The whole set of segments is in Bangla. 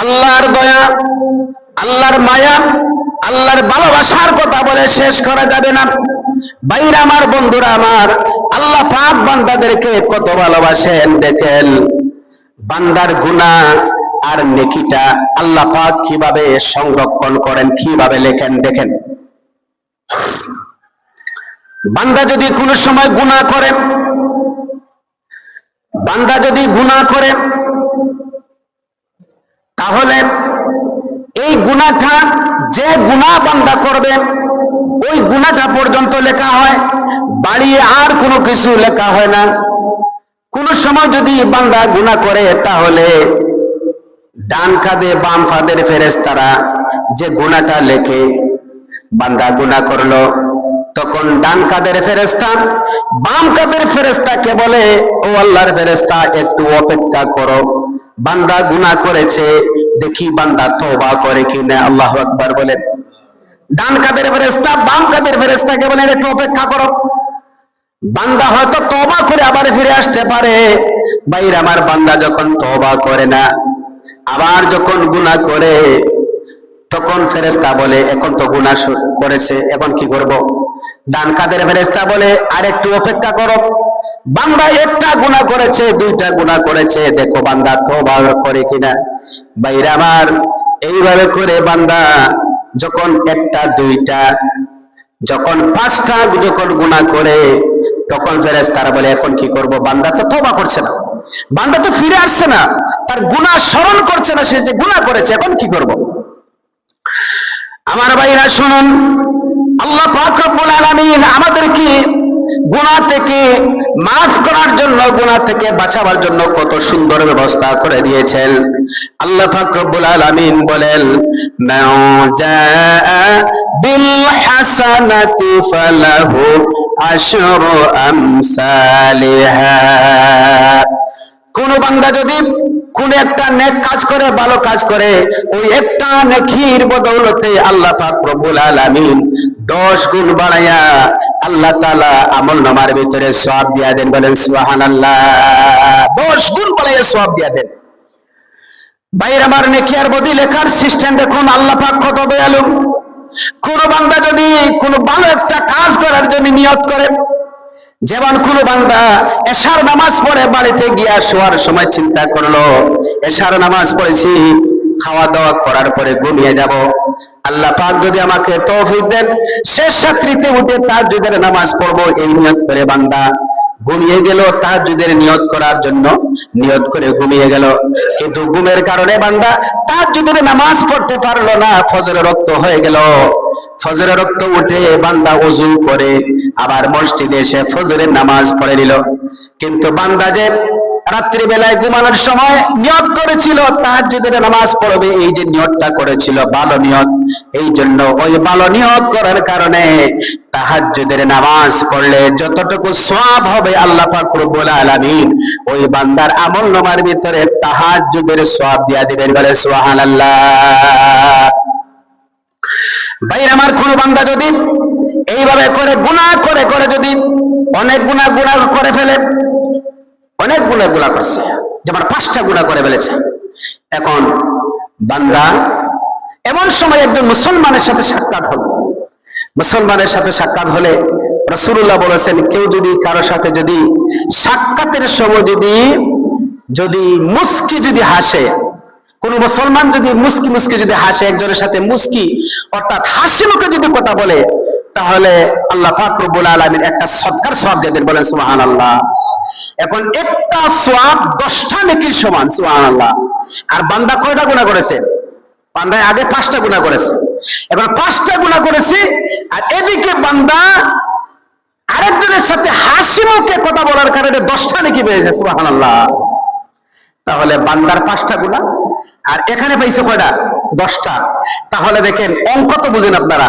আল্লাহর দয়া, আল্লাহর মায়া, আল্লাহর ভালোবাসার কথা বলে শেষ করা যাবে না। ভাইরা আমার, বন্ধুরা আমার, আল্লাহ পাক বান্দাদেরকে কত ভালোবাসেন দেখেন। বান্দার গুনাহ আর নেকিটা আল্লাহ পাক কিভাবে সংরক্ষণ করেন, কিভাবে লেখেন দেখেন। বান্দা যদি কোনো সময় গুনাহ করে, বান্দা যদি গুনাহ করে, তাহলে এই গুনাহটা, যে গুনাহ বান্দা করবে ওই গুনাহটা পর্যন্ত লেখা হয়, বাড়িয়ে আর কোনো কিছু লেখা হয় না। কোন সময় যদি বান্দা গুনাহ করে, তাহলে ডান কাঁধে বাম কাঁধের ফেরেশতারা যে গুনাহটা লেখে, বান্দা গুনাহ করলো, তখন ডান কাঁধের ফেরেশতা বাম কাঁধের ফেরেশতাকে বলে, ও আল্লাহর ফেরেশতা, একটু অপেক্ষা করো, বান্দা গুনাহ করেছে, দেখি বান্দা তওবা করে কিনা। আল্লাহু আকবার বলেন। ডান কাঁধের ফেরেশতা বাম কাঁধের ফেরেশতাকে বলে, একটু অপেক্ষা করো, বান্দা হয়তো তওবা করে আবার ফিরে আসতে পারে। ভাইরা আমার, বান্দা যখন তওবা করে না, আবার যখন গুনাহ করে, তখন ফেরেশতা বলে, এখন তো গুনাহ করেছে, এখন কি করব? ডান কাঁধের ফেরেশতা বলে, আর একটু অপেক্ষা করো, বান্দা একটা গুনাহ করেছে, দুইটা গুনাহ করেছে, দেখো বান্দা তওবা করে কিনা। ভাইরা আমার, এইভাবে করে বান্দা যখন একটা, দুইটা, যখন পাঁচটা যখন গুনাহ করে, তখন ফেরেশতারা বলে, এখন কি করব? বান্দা তো তওবা করছে না, বান্দা তো ফিরে আসছে না, তার গুনাহ স্মরণ করছে না, সে যে গুনাহ করেছে, এখন কি করব? আমার ভাইরা শুনুন, আল্লাহ পাক রব্বুল আলামিন আমাদেরকে গুনাহ থেকে মাফ করার জন্য, গুনাহ থেকে বাঁচাবার জন্য কত সুন্দর ব্যবস্থা করে দিয়েছেন। আল্লাহ পাক রব্বুল আলামিন বলেন, মান জাআ বিল হাসানাতি ফালাহু আশরু আমসালিহা। কোন বান্দা যদি কোন একটা নেক কাজ করে, ভালো কাজ করে, ওই একটা নেকির বদৌলতে আল্লাহ পাক রব্বুল আলামিন 10 গুণ বাড়ায়া আল্লাহ তাআলা আমলনামার ভিতরে সওয়াব দিয়া দেন। বলেন সুবহানাল্লাহ। 10 গুণ বাড়ায়া সওয়াব দিয়া দেন। ভাইরা আমার, নেকি আর বদি লেখার সিস্টেম দেখুন, আল্লাহ পাক কত দয়ালু। কোন বান্দা যদি কোন ভালো একটা কাজ করার জন্য নিয়ত করে, যেমন কোন বান্দা এশার নামাজ পড়ে বাড়িতে গিয়া শোয়ার সময় চিন্তা করলো, এশার নামাজ পড়েছি, খাওয়া দাওয়া করার পরে ঘুমিয়ে যাব, আল্লাহ পাক যদি আমাকে তৌফিক দেন শেষ রাত্রিতে উঠে তাহাজ্জুদের নামাজ পড়বো, এই নিয়ত করে বান্দা ঘুমিয়ে গেল। তাহাজ্জুদের নিয়ত করার জন্য নিয়ত করে ঘুমিয়ে গেল, কিন্তু ঘুমের কারণে বান্দা তাহাজ্জুদের নামাজ পড়তে পারলো না, ফজরের রক্ত হয়ে গেল। ফজরের রক্ত উঠে বান্দা ওযু করে আবার মসজিদে এসে ফজরের নামাজ পড়ে নিল, কিন্তু বান্দা যে রাত্রি বেলায় ঘুমানোর সময় নিয়ত করেছিল তাহাজ্জুদের নামাজ পড়বে, এই যে নিয়তটা করেছিল ভালো নিয়ত, এই জন্য ওই ভালো নিয়ত করার কারণে তাহাজ্জুদের নামাজ পড়লে যতটুকু সওয়াব হবে আল্লাহ পাক রব্বুল আলামিন ওই বান্দার আমলনামার ভিতরে তাহাজ্জুদের সওয়াব দিয়া দিবেন। বলে সুবহানাল্লাহ। ভাইরা আমার, কোন বান্দা যদি এইভাবে করে গুনাহ করে করে যদি অনেক গুনাহ করে ফেলে, অনেক গুনাহ করছে, যেমন 5টা গুনাহ করে ফেলেছে, এখন বান্দা এমন সময় একজন মুসলমানের সাথে সাক্ষাৎ হলো। মুসলমানের সাথে সাক্ষাৎ হলে রাসূলুল্লাহ বলেছেন, কেউ যদি কারো সাথে যদি সাক্ষাতের সময় যদি মুস্কি যদি হাসে, কোন মুসলমান যদি মুস্কি মুস্কি যদি হাসে, একজনের সাথে মুস্কি অর্থাৎ হাসি মুখে যদি কথা বলে, তাহলে আল্লাহ পাক রব্বুল আলামিন একটা সদকার সওয়াব দিয়ে দেন। বলেন সুবহানাল্লাহ। এখন একটা সওয়াব 10টা নেকির সমান। সুবহানাল্লাহ। আর বান্দা কয়টা গুনাহ করেছে? বান্দা আগে 5টা গুনাহ করেছে, এখন 5টা গুনাহ করেছে, আর এদিকে বান্দা আরেকজনের সাথে হাসি মুখে কথা বলার কারণে 10টা নেকি পেয়েছে। সুবহানাল্লাহ। তাহলে বান্দার 5টা গুনাহ আর এখানে পাইছে কয়টা? 10টা। তাহলে দেখেন, অঙ্ক তো বুঝেন আপনারা,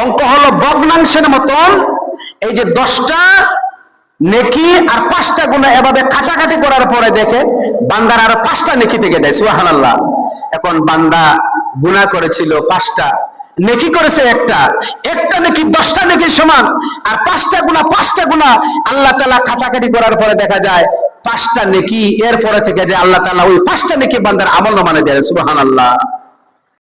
অঙ্ক হলো ভগ্নাংশের মতন। এই যে 10টা নেকি আর 5টা গুনাহ এভাবে কাটাকাটি করার পরে দেখে বান্দার আরো 5টা নেকি থেকে দেয়। সুবহানাল্লাহ। এখন বান্দা গুনাহ করেছিল 5টা, নেকি করেছে একটা নেকি 10টা নেকির সমান, আর 5টা গুনাহ আল্লাহ তাআলা কাটাকাটি করার পরে দেখা যায় 5টা নেকি, এরপরে থেকে যে আল্লাহ তাআলা ওই 5টা নেকি বান্দার আমল নামায় দেন। সুবহানাল্লাহ।